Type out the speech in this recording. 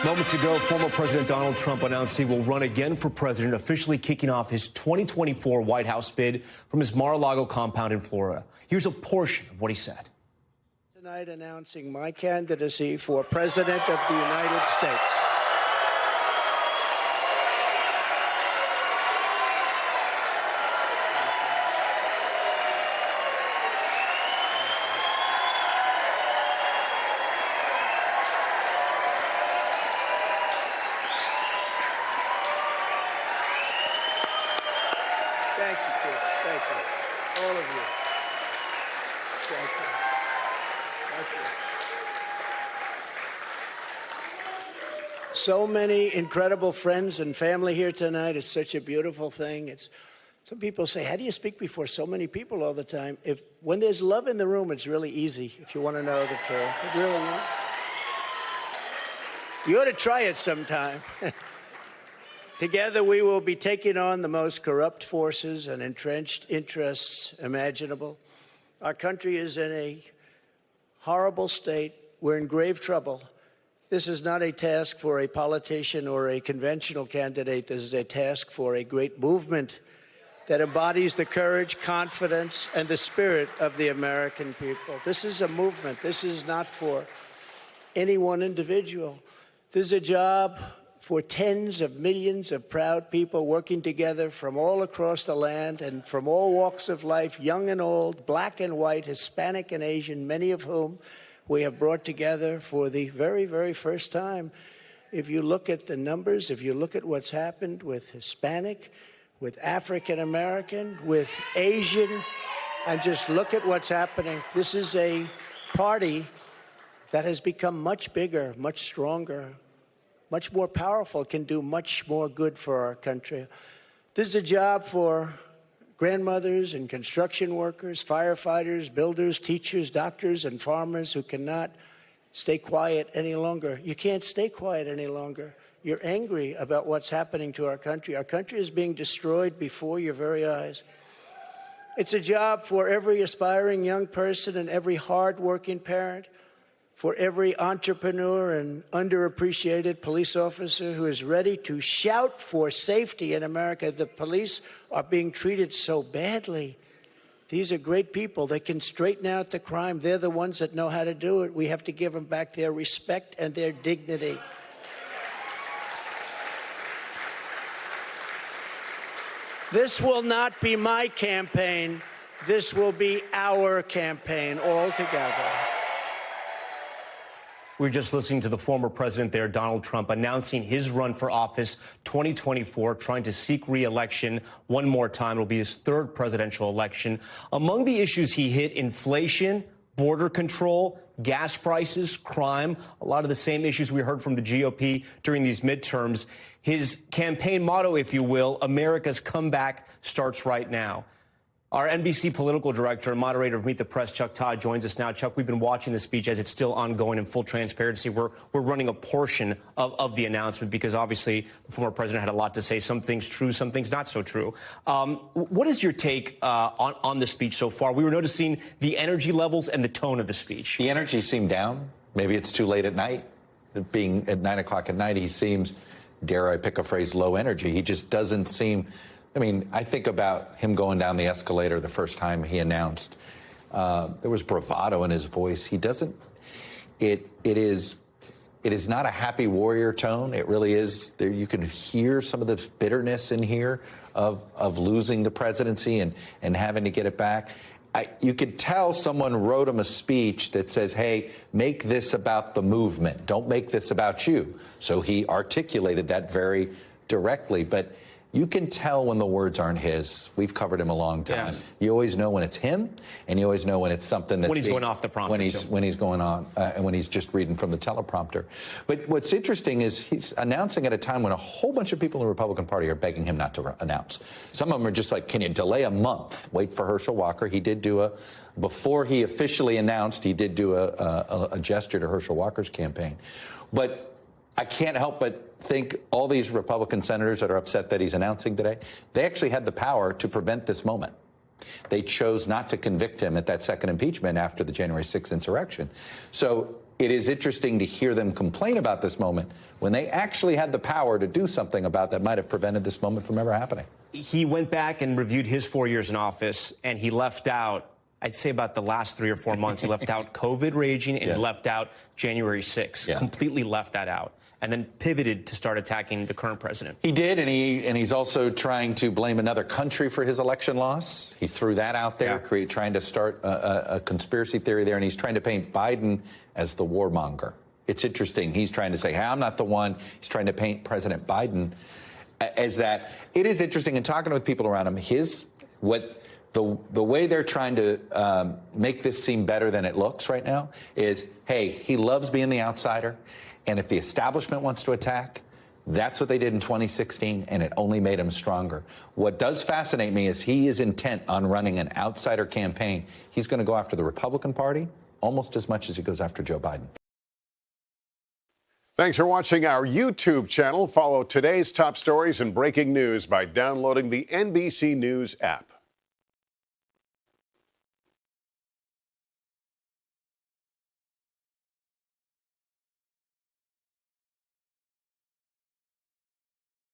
Moments ago, former President Donald Trump announced he will run again for president, officially kicking off his 2024 White House bid from his Mar-a-Lago compound in Florida. Here's a portion of what he said. Tonight, announcing my candidacy for President of the United States. Thank you, kids. Thank you. All of you. Thank you. Thank you. So many incredible friends and family here tonight. It's such a beautiful thing. Some people say, how do you speak before so many people all the time? When there's love in the room, it's really easy, if you want to know the truth. It really is. You ought to try it sometime. Together, we will be taking on the most corrupt forces and entrenched interests imaginable. Our country is in a horrible state. We're in grave trouble. This is not a task for a politician or a conventional candidate. This is a task for a great movement that embodies the courage, confidence, and the spirit of the American people. This is a movement. This is not for any one individual. This is a job for tens of millions of proud people working together from all across the land and from all walks of life, young and old, black and white, Hispanic and Asian, many of whom we have brought together for the very, very first time. If you look at the numbers, if you look at what's happened with Hispanic, with African American, with Asian, and just look at what's happening, this is a party that has become much bigger, much stronger, much more powerful, can do much more good for our country. This is a job for grandmothers and construction workers, firefighters, builders, teachers, doctors, and farmers who cannot stay quiet any longer. You can't stay quiet any longer. You're angry about what's happening to our country. Our country is being destroyed before your very eyes. It's a job for every aspiring young person and every hard-working parent, for every entrepreneur and underappreciated police officer who is ready to shout for safety in America. The police are being treated so badly. These are great people. They can straighten out the crime. They're the ones that know how to do it. We have to give them back their respect and their dignity. This will not be my campaign. This will be our campaign all together. We're just listening to the former president there, Donald Trump, announcing his run for office 2024, trying to seek re-election one more time. It'll be his third presidential election. Among the issues he hit, inflation, border control, gas prices, crime, a lot of the same issues we heard from the GOP during these midterms. His campaign motto, if you will, America's comeback starts right now. Our NBC political director and moderator of Meet the Press, Chuck Todd, joins us now. Chuck, we've been watching the speech as it's still ongoing in full transparency. We're running a portion of the announcement because obviously the former president had a lot to say. Some things true, some things not so true. What is your take on the speech so far? We were noticing the energy levels and the tone of the speech. The energy seemed down. Maybe it's too late at night. Being at 9 o'clock at night, he seems, dare I pick a phrase, low energy. He just doesn't seem... I mean, I think about him going down the escalator the first time he announced. There was bravado in his voice. He doesn't. It is not a happy warrior tone. It really is. There, you can hear some of the bitterness in here of losing the presidency and having to get it back. You could tell someone wrote him a speech that says, hey, make this about the movement. Don't make this about you. So he articulated that very directly. But you can tell when the words aren't his. We've covered him a long time. Yeah. You always know when it's him, and you always know when it's something that's when he's going off the prompter. When he's going on, and when he's just reading from the teleprompter. But what's interesting is he's announcing at a time when a whole bunch of people in the Republican Party are begging him not to announce. Some of them are just like, can you delay a month? Wait for Herschel Walker. He did do before he officially announced, he did do a gesture to Herschel Walker's campaign. But I can't help but think all these Republican senators that are upset that he's announcing today, they actually had the power to prevent this moment. They chose not to convict him at that second impeachment after the January 6th insurrection. So it is interesting to hear them complain about this moment when they actually had the power to do something about that might have prevented this moment from ever happening. He went back and reviewed his 4 years in office, and he left out, I'd say about the last 3 or 4 months, he left out COVID raging, and he left out January 6th, completely left that out, and then pivoted to start attacking the current president. He did, and he's also trying to blame another country for his election loss. He threw that out there, trying to start a conspiracy theory there, and he's trying to paint Biden as the warmonger. It's interesting. He's trying to say, hey, I'm not the one. He's trying to paint President Biden as that. It is interesting in talking with people around him, the way they're trying to make this seem better than it looks right now is, hey, he loves being the outsider. And if the establishment wants to attack, that's what they did in 2016, and it only made him stronger. What does fascinate me is he is intent on running an outsider campaign. He's going to go after the Republican Party almost as much as he goes after Joe Biden. Thanks for watching our YouTube channel. Follow today's top stories and breaking news by downloading the NBC News app.